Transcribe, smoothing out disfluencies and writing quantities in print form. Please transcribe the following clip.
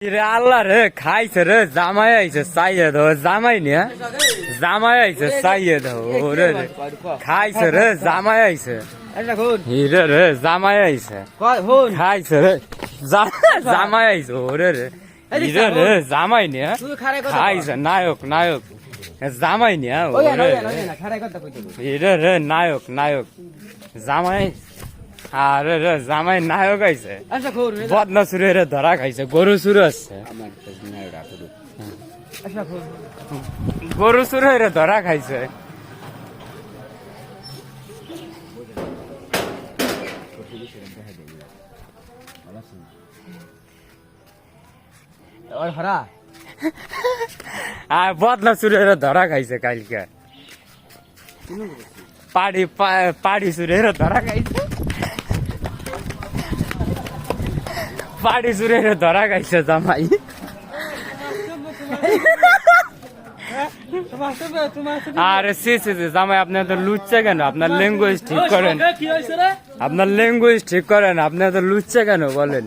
রে আল্লাহ রে খাইছে রে জামাই আইছে চাইয়ে দাও জামাই নিয়ে জামাই আইছে চাইয়ে দাও রে খাইছে রে জামাই আইছে হিরে রে জামাই আইছে খাইছে রে জামাই আইছে ওরে রে হিরে রে জামাই নিয়ে খাইছে নায়ক নায়ক জামাই নিয়ে ওরে হিরে রে নায়ক নায়ক জামাই আরে রে জামাই নায়ক আইছে বদনা সুরে রে ধরা খাইছে গরু সুরে আসছে গরু সুরে রে ধরা খাইছে আর বদনা সুরে রে ধরা খাইছে কালকে পাড়ি সুরে রে ধরা খাইছে পাড়ি সুরে রে ধরা খাইছে জামাই আরে সে জামাই আপনার তো লুচ্ছে কেন আপনার ল্যাঙ্গুয়েজ ঠিক করেন আপনার ল্যাঙ্গুয়েজ ঠিক করেন আপনার তো লুচ্ছে কেন বলেন